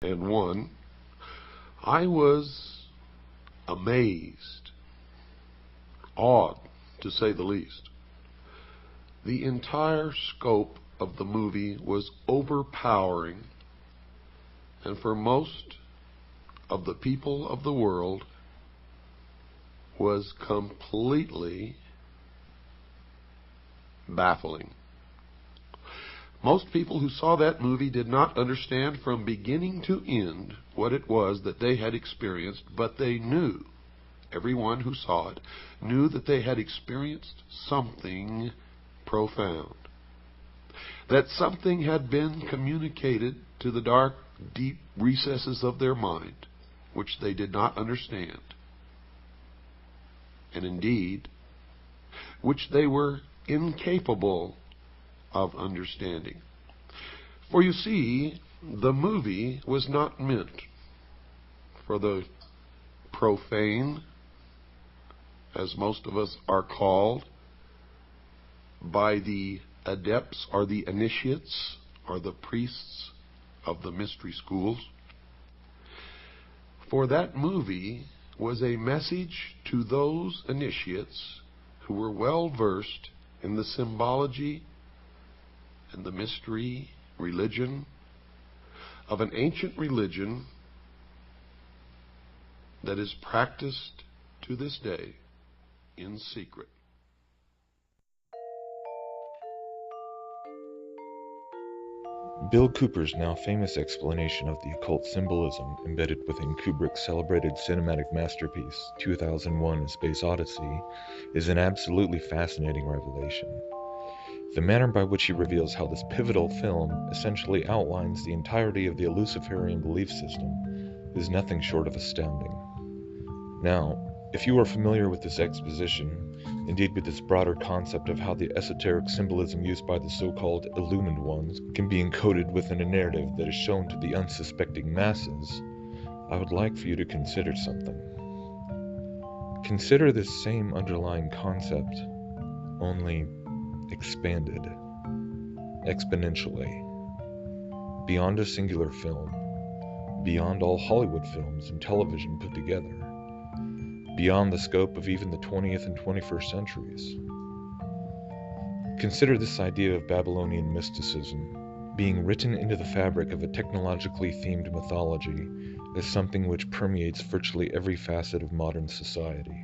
and one, I was amazed, awed, to say the least. The entire scope of the movie was overpowering, and for most of the people of the world was completely baffling. Most people who saw that movie did not understand from beginning to end what it was that they had experienced, but they knew, everyone who saw it, knew that they had experienced something profound. That something had been communicated to the dark, deep recesses of their mind, which they did not understand, and indeed, which they were incapable of understanding. For you see, the movie was not meant for the profane, as most of us are called, by the adepts or the initiates or the priests of the mystery schools. For that movie was a message to those initiates who were well versed in the symbology and the mystery religion of an ancient religion that is practiced to this day in secret. Bill Cooper's now famous explanation of the occult symbolism embedded within Kubrick's celebrated cinematic masterpiece, 2001: A Space Odyssey, is an absolutely fascinating revelation. The manner by which he reveals how this pivotal film essentially outlines the entirety of the Luciferian belief system is nothing short of astounding. Now, if you are familiar with this exposition, indeed with this broader concept of how the esoteric symbolism used by the so-called illumined ones can be encoded within a narrative that is shown to the unsuspecting masses, I would like for you to consider something. Consider this same underlying concept, only expanded, exponentially, beyond a singular film, beyond all Hollywood films and television put together, beyond the scope of even the 20th and 21st centuries. Consider this idea of Babylonian mysticism being written into the fabric of a technologically themed mythology as something which permeates virtually every facet of modern society.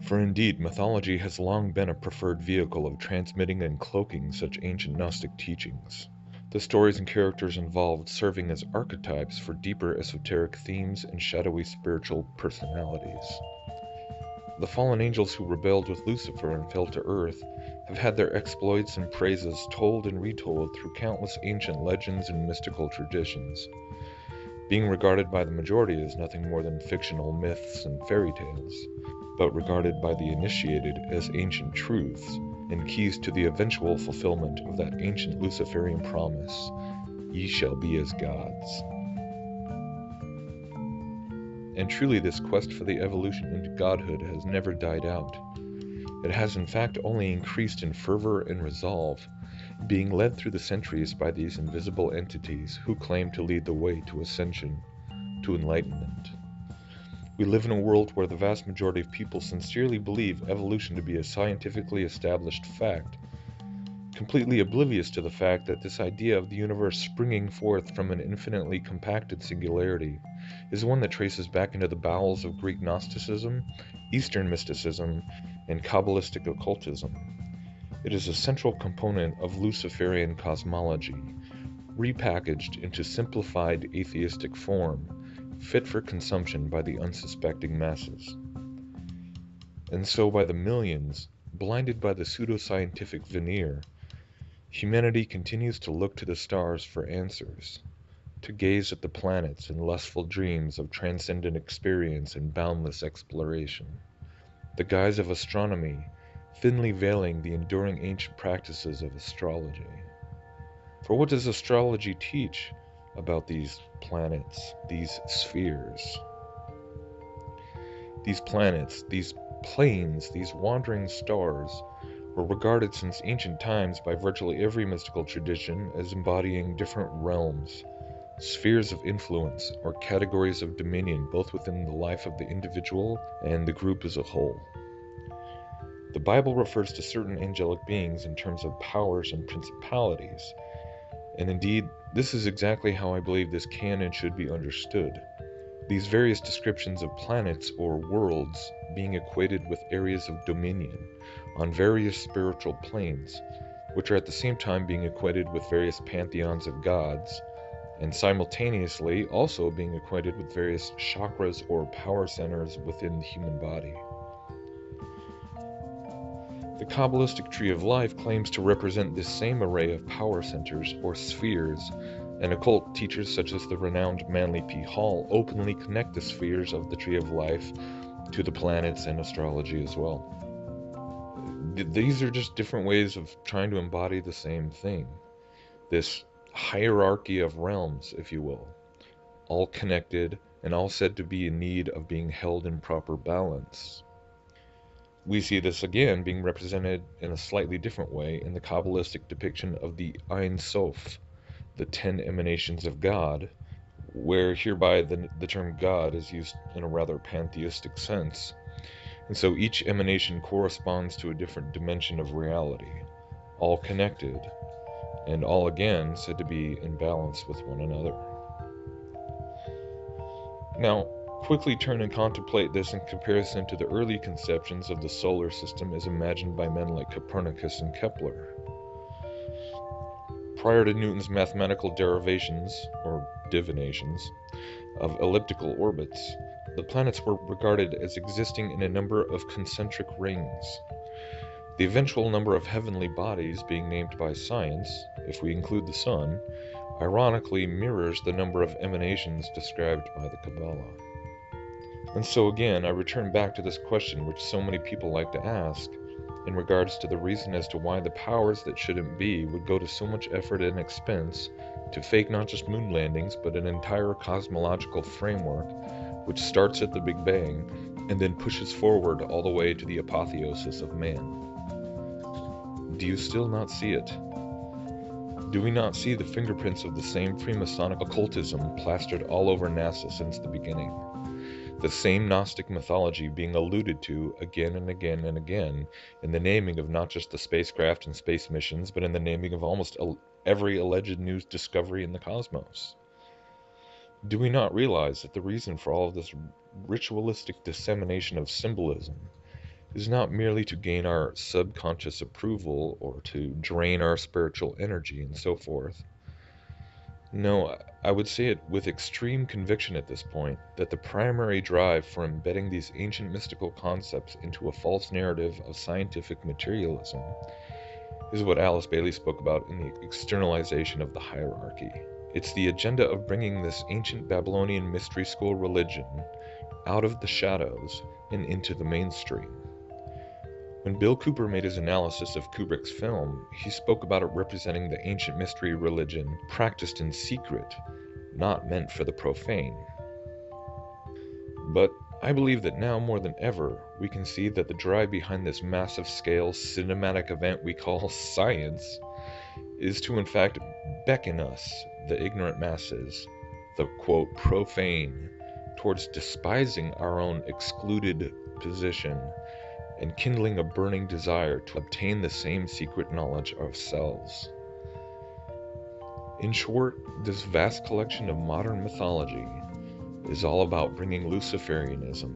For indeed, mythology has long been a preferred vehicle of transmitting and cloaking such ancient Gnostic teachings, the stories and characters involved serving as archetypes for deeper esoteric themes and shadowy spiritual personalities. The fallen angels who rebelled with Lucifer and fell to earth have had their exploits and praises told and retold through countless ancient legends and mystical traditions, being regarded by the majority as nothing more than fictional myths and fairy tales, but regarded by the initiated as ancient truths and keys to the eventual fulfillment of that ancient Luciferian promise, "Ye shall be as gods." And truly this quest for the evolution into godhood has never died out. It has in fact only increased in fervor and resolve, being led through the centuries by these invisible entities who claim to lead the way to ascension, to enlightenment. We live in a world where the vast majority of people sincerely believe evolution to be a scientifically established fact, completely oblivious to the fact that this idea of the universe springing forth from an infinitely compacted singularity is one that traces back into the bowels of Greek Gnosticism, Eastern mysticism, and Kabbalistic occultism. It is a central component of Luciferian cosmology, repackaged into simplified atheistic form, fit for consumption by the unsuspecting masses. And so by the millions, blinded by the pseudoscientific veneer, humanity continues to look to the stars for answers, to gaze at the planets in lustful dreams of transcendent experience and boundless exploration. The guise of astronomy, thinly veiling the enduring ancient practices of astrology. For what does astrology teach about these planets, these spheres? These planets, these planes, these wandering stars were regarded since ancient times by virtually every mystical tradition as embodying different realms, spheres of influence, or categories of dominion, both within the life of the individual and the group as a whole. The Bible refers to certain angelic beings in terms of powers and principalities, and indeed, this is exactly how I believe this can and should be understood. These various descriptions of planets or worlds being equated with areas of dominion on various spiritual planes, which are at the same time being equated with various pantheons of gods, and simultaneously also being equated with various chakras or power centers within the human body. The Kabbalistic Tree of Life claims to represent this same array of power centers or spheres, and occult teachers such as the renowned Manly P. Hall openly connect the spheres of the Tree of Life to the planets and astrology as well. These are just different ways of trying to embody the same thing. This hierarchy of realms, if you will, all connected and all said to be in need of being held in proper balance. We see this again being represented in a slightly different way in the Kabbalistic depiction of the Ein Sof, the 10 emanations of God, where hereby the term God is used in a rather pantheistic sense. And so each emanation corresponds to a different dimension of reality, all connected, and all again said to be in balance with one another. Now, quickly turn and contemplate this in comparison to the early conceptions of the solar system as imagined by men like Copernicus and Kepler. Prior to Newton's mathematical derivations, or divinations, of elliptical orbits, the planets were regarded as existing in a number of concentric rings. The eventual number of heavenly bodies being named by science, if we include the Sun, ironically mirrors the number of emanations described by the Kabbalah. And so again, I return back to this question which so many people like to ask, in regards to the reason as to why the powers that shouldn't be would go to so much effort and expense to fake not just moon landings, but an entire cosmological framework which starts at the Big Bang and then pushes forward all the way to the apotheosis of man. Do you still not see it? Do we not see the fingerprints of the same Freemasonic occultism plastered all over NASA since the beginning? The same Gnostic mythology being alluded to again and again and again in the naming of not just the spacecraft and space missions, but in the naming of almost every alleged new discovery in the cosmos. Do we not realize that the reason for all of this ritualistic dissemination of symbolism is not merely to gain our subconscious approval or to drain our spiritual energy and so forth? No, I would say it with extreme conviction at this point that the primary drive for embedding these ancient mystical concepts into a false narrative of scientific materialism is what Alice Bailey spoke about in the externalization of the hierarchy. It's the agenda of bringing this ancient Babylonian mystery school religion out of the shadows and into the mainstream. When Bill Cooper made his analysis of Kubrick's film, he spoke about it representing the ancient mystery religion practiced in secret, not meant for the profane. But I believe that now more than ever, we can see that the drive behind this massive scale cinematic event we call science is to in fact beckon us, the ignorant masses, the quote profane, towards despising our own excluded position and kindling a burning desire to obtain the same secret knowledge ourselves. In short, this vast collection of modern mythology is all about bringing Luciferianism